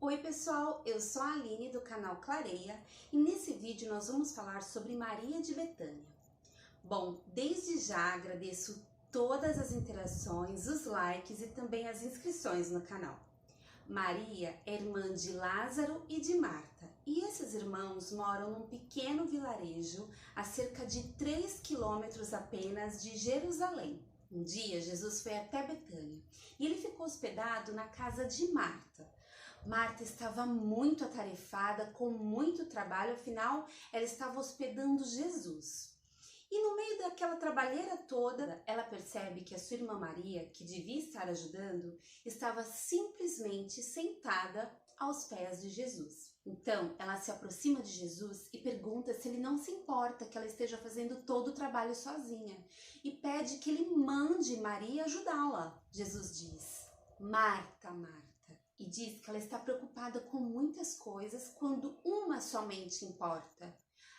Oi pessoal, eu sou a Aline do canal Clareia e nesse vídeo nós vamos falar sobre Maria de Betânia. Bom, desde já agradeço todas as interações, os likes e também as inscrições no canal. Maria é irmã de Lázaro e de Marta e esses irmãos moram num pequeno vilarejo a cerca de 3 quilômetros apenas de Jerusalém. Um dia Jesus foi até Betânia e ele ficou hospedado na casa de Marta. Marta estava muito atarefada, com muito trabalho, afinal ela estava hospedando Jesus. E no meio daquela trabalheira toda, ela percebe que a sua irmã Maria, que devia estar ajudando, estava simplesmente sentada aos pés de Jesus. Então ela se aproxima de Jesus e pergunta se ele não se importa que ela esteja fazendo todo o trabalho sozinha e pede que ele mande Maria ajudá-la. Jesus diz: Marta, Marta. E diz que ela está preocupada com muitas coisas quando uma somente importa,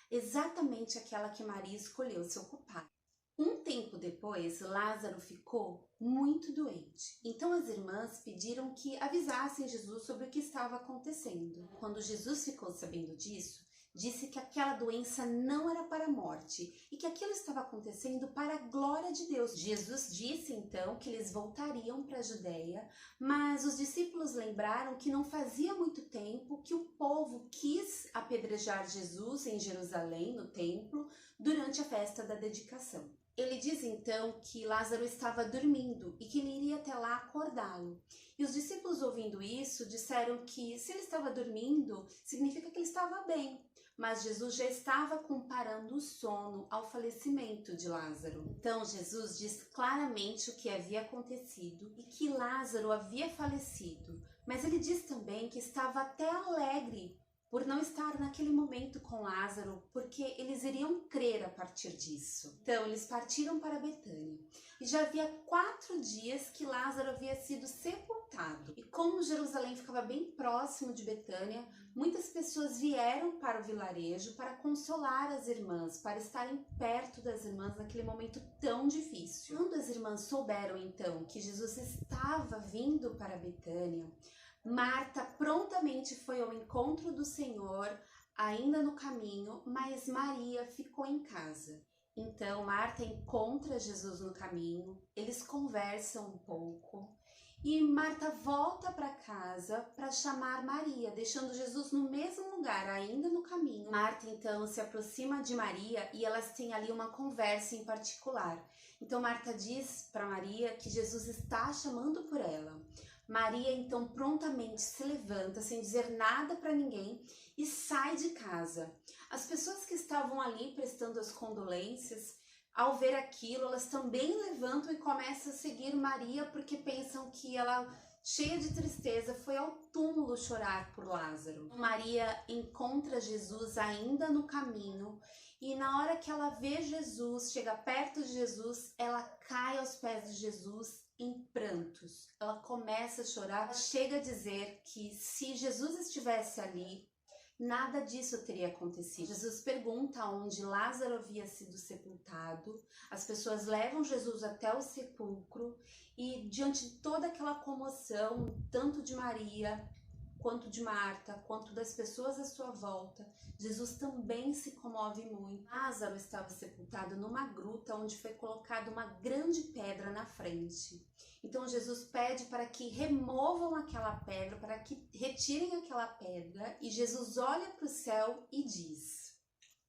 exatamente aquela que Maria escolheu se ocupar. Um tempo depois, Lázaro ficou muito doente. Então as irmãs pediram que avisassem Jesus sobre o que estava acontecendo. Quando Jesus ficou sabendo disso, disse que aquela doença não era para a morte e que aquilo estava acontecendo para a glória de Deus. Jesus disse então que eles voltariam para a Judéia, mas os discípulos lembraram que não fazia muito tempo que o povo quis apedrejar Jesus em Jerusalém, no templo, durante a festa da dedicação. Ele diz então que Lázaro estava dormindo e que ele iria até lá acordá-lo. E os discípulos, ouvindo isso, disseram que se ele estava dormindo, significa que ele estava bem. Mas Jesus já estava comparando o sono ao falecimento de Lázaro. Então Jesus diz claramente o que havia acontecido e que Lázaro havia falecido. Mas ele diz também que estava até alegre por não estar naquele momento com Lázaro, porque eles iriam crer a partir disso. Então eles partiram para Betânia. E já havia 4 dias que Lázaro havia sido sepultado. E como Jerusalém ficava bem próximo de Betânia, muitas pessoas vieram para o vilarejo para consolar as irmãs, para estarem perto das irmãs naquele momento tão difícil. Quando as irmãs souberam então que Jesus estava vindo para Betânia, Marta prontamente foi ao encontro do Senhor, ainda no caminho, mas Maria ficou em casa. Então Marta encontra Jesus no caminho, eles conversam um pouco e Marta volta para casa para chamar Maria, deixando Jesus no mesmo lugar, ainda no caminho. Marta então se aproxima de Maria e elas têm ali uma conversa em particular. Então Marta diz para Maria que Jesus está chamando por ela. Maria então prontamente se levanta sem dizer nada para ninguém e sai de casa. As pessoas que estavam ali prestando as condolências, ao ver aquilo, elas também levantam e começam a seguir Maria porque pensam que ela, cheia de tristeza, foi ao túmulo chorar por Lázaro. Maria encontra Jesus ainda no caminho e na hora que ela vê Jesus, chega perto de Jesus, ela cai aos pés de Jesus em prantos. Ela começa a chorar, ela chega a dizer que se Jesus estivesse ali, nada disso teria acontecido. Jesus pergunta onde Lázaro havia sido sepultado, as pessoas levam Jesus até o sepulcro e diante de toda aquela comoção, tanto de Maria, quanto de Marta, quanto das pessoas à sua volta, Jesus também se comove muito. Lázaro estava sepultado numa gruta onde foi colocada uma grande pedra na frente. Então Jesus pede para que removam aquela pedra, para que retirem aquela pedra, e Jesus olha para o céu e diz: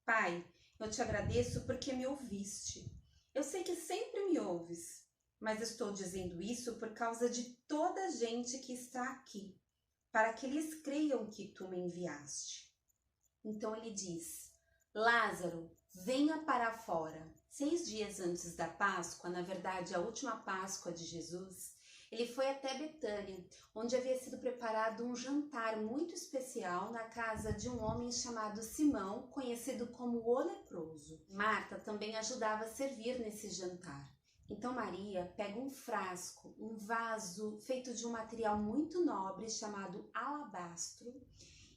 Pai, eu te agradeço porque me ouviste. Eu sei que sempre me ouves, mas estou dizendo isso por causa de toda a gente que está aqui, para que eles creiam que tu me enviaste. Então ele diz: Lázaro, venha para fora. 6 dias antes da Páscoa, na verdade a última Páscoa de Jesus, ele foi até Betânia, onde havia sido preparado um jantar muito especial na casa de um homem chamado Simão, conhecido como o leproso. Marta também ajudava a servir nesse jantar. Então Maria pega um frasco, um vaso feito de um material muito nobre chamado alabastro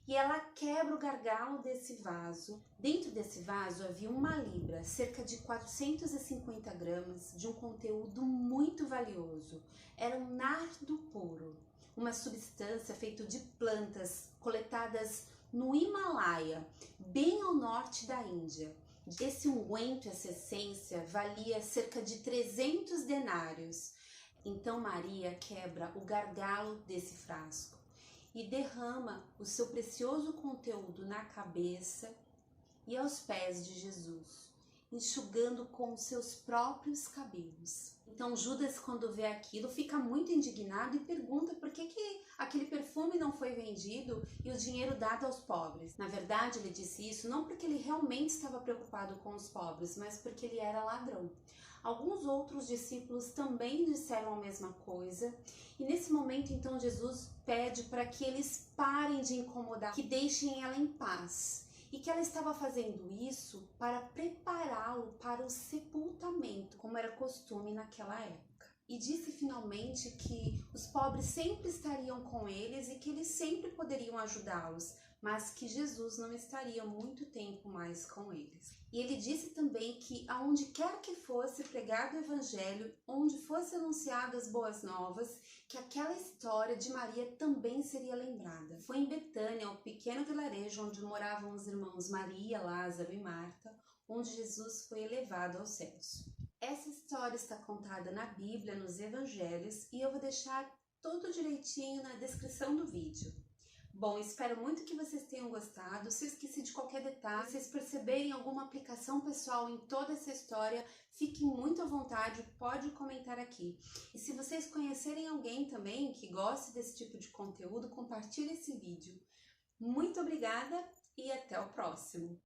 e ela quebra o gargalo desse vaso. Dentro desse vaso havia 1 libra, cerca de 450 gramas de um conteúdo muito valioso. Era um nardo puro. uma substância feita de plantas coletadas no Himalaia, bem ao norte da Índia. Esse unguento, essa essência, valia cerca de 300 denários. Então Maria quebra o gargalo desse frasco e derrama o seu precioso conteúdo na cabeça e aos pés de Jesus, enxugando com os seus próprios cabelos. Então Judas, quando vê aquilo, fica muito indignado e pergunta por que aquele perfume não foi vendido e o dinheiro dado aos pobres. Na verdade, ele disse isso não porque ele realmente estava preocupado com os pobres, mas porque ele era ladrão. Alguns outros discípulos também disseram a mesma coisa, e nesse momento então Jesus pede para que eles parem de incomodar, que deixem ela em paz. E que ela estava fazendo isso para prepará-lo para o sepultamento, como era costume naquela época. E disse finalmente que os pobres sempre estariam com eles e que eles sempre poderiam ajudá-los, mas que Jesus não estaria muito tempo mais com eles. E ele disse também que aonde quer que fosse pregado o evangelho, onde fosse anunciadas as boas novas, que aquela história de Maria também seria lembrada. Foi em Betânia, um pequeno vilarejo onde moravam os irmãos Maria, Lázaro e Marta, onde Jesus foi elevado aos céus. Essa história está contada na Bíblia, nos evangelhos, e eu vou deixar tudo direitinho na descrição do vídeo. Bom, espero muito que vocês tenham gostado. Se eu esqueci de qualquer detalhe, se vocês perceberem alguma aplicação pessoal em toda essa história, fiquem muito à vontade, pode comentar aqui. E se vocês conhecerem alguém também que goste desse tipo de conteúdo, compartilhe esse vídeo. Muito obrigada e até o próximo!